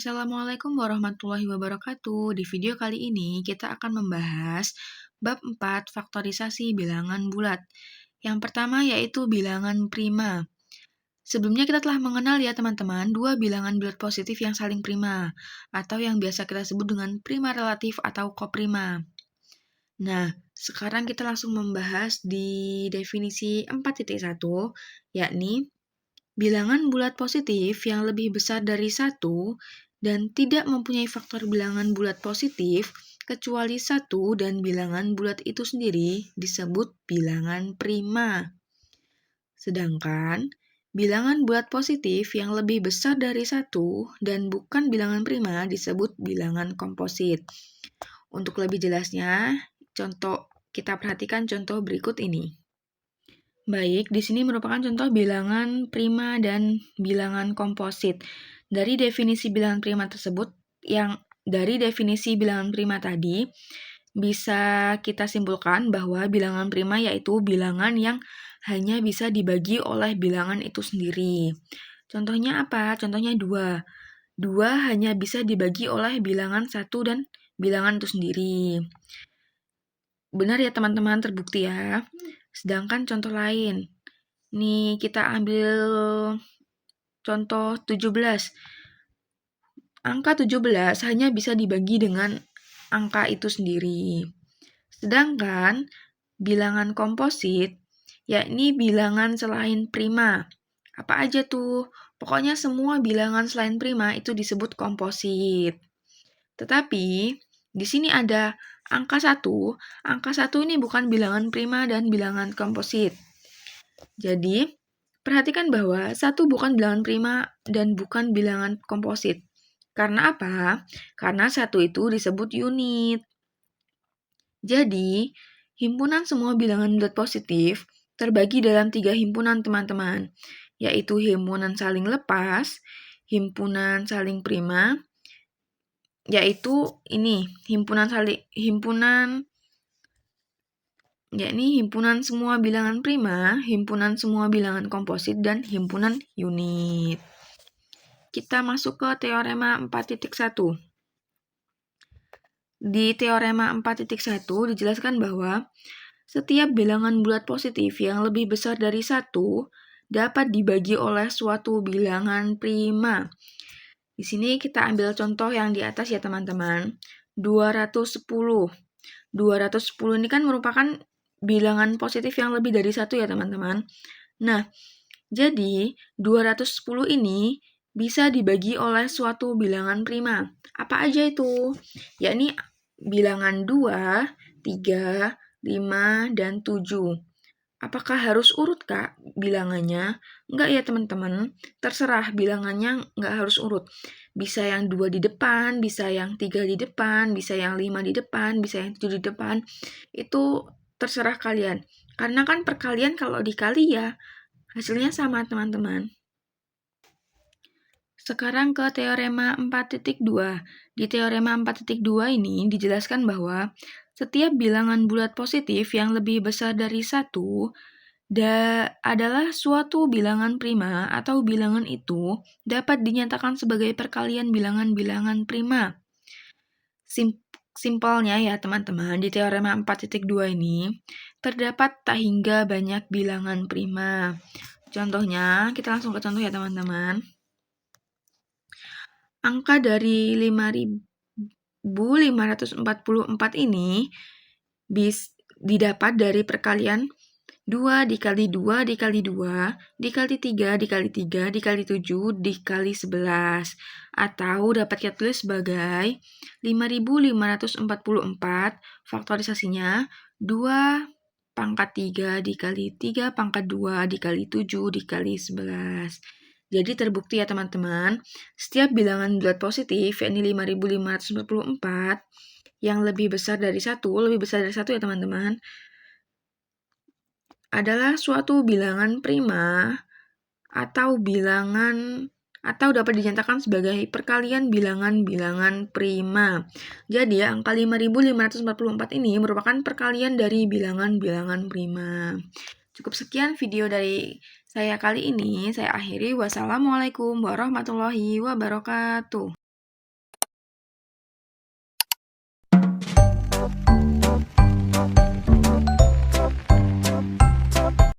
Assalamualaikum warahmatullahi wabarakatuh. Di video kali ini kita akan membahas bab 4 faktorisasi bilangan bulat. Yang pertama yaitu bilangan prima. Sebelumnya kita telah mengenal ya teman-teman dua bilangan bulat positif yang saling prima atau yang biasa kita sebut dengan prima relatif atau koprima. Nah, sekarang kita langsung membahas di definisi 4.1 yakni bilangan bulat positif yang lebih besar dari 1 dan tidak mempunyai faktor bilangan bulat positif kecuali 1 dan bilangan bulat itu sendiri disebut bilangan prima. Sedangkan bilangan bulat positif yang lebih besar dari 1 dan bukan bilangan prima disebut bilangan komposit. Untuk lebih jelasnya, kita perhatikan contoh berikut ini. Baik, di sini merupakan contoh bilangan prima dan bilangan komposit. Dari definisi bilangan prima tersebut, dari definisi bilangan prima tadi, bisa kita simpulkan bahwa bilangan prima yaitu bilangan yang hanya bisa dibagi oleh bilangan itu sendiri. Contohnya apa? Contohnya 2. 2 hanya bisa dibagi oleh bilangan 1 dan bilangan itu sendiri. Benar ya teman-teman, terbukti ya. Sedangkan contoh lain, nih kita ambil contoh 17. Angka 17 hanya bisa dibagi dengan angka itu sendiri. Sedangkan bilangan komposit, yakni bilangan selain prima. Apa aja tuh? Pokoknya semua bilangan selain prima itu disebut komposit. Tetapi di sini ada angka 1. Angka 1 ini bukan bilangan prima dan bilangan komposit. Jadi, perhatikan bahwa 1 bukan bilangan prima dan bukan bilangan komposit. Karena apa? Karena 1 itu disebut unit. Jadi, himpunan semua bilangan bulat positif terbagi dalam 3 himpunan teman-teman, yaitu himpunan saling lepas, himpunan saling prima, yaitu ini himpunan semua bilangan prima, himpunan semua bilangan komposit, dan himpunan unit. Kita masuk ke teorema 4.1. Di teorema 4.1 dijelaskan bahwa setiap bilangan bulat positif yang lebih besar dari 1 dapat dibagi oleh suatu bilangan prima. Di sini kita ambil contoh yang di atas ya teman-teman. 210. 210 ini kan merupakan bilangan positif yang lebih dari 1 ya teman-teman. Nah, jadi 210 ini bisa dibagi oleh suatu bilangan prima. Apa aja itu? Yakni bilangan 2, 3, 5, dan 7. Apakah harus urut, Kak, bilangannya? Enggak ya, teman-teman. Terserah bilangannya enggak harus urut. Bisa yang 2 di depan, bisa yang 3 di depan, bisa yang 5 di depan, bisa yang 7 di depan. Itu terserah kalian. Karena kan perkalian kalau dikali ya hasilnya sama, teman-teman. Sekarang ke teorema 4.2. Di teorema 4.2 ini dijelaskan bahwa setiap bilangan bulat positif yang lebih besar dari 1 adalah suatu bilangan prima atau bilangan itu dapat dinyatakan sebagai perkalian bilangan-bilangan prima. Simpelnya ya teman-teman, di teorema 4.2 ini terdapat tak hingga banyak bilangan prima. Contohnya, kita langsung ke contoh ya teman-teman. Angka dari 5.544 ini didapat dari perkalian 2 dikali 2 dikali 2 dikali 3 dikali 3 dikali 7 dikali 11. Atau dapat kita tulis sebagai 5.544 faktorisasinya 2 pangkat 3 dikali 3 pangkat 2 dikali 7 dikali 11. Jadi terbukti ya teman-teman, setiap bilangan bulat positif, yakni 5.544, yang lebih besar dari 1 ya teman-teman, adalah suatu bilangan prima atau dapat dinyatakan sebagai perkalian bilangan-bilangan prima. Jadi angka 5.544 ini merupakan perkalian dari bilangan-bilangan prima. Cukup sekian video dari saya kali ini. Saya akhiri. Wassalamualaikum warahmatullahi wabarakatuh.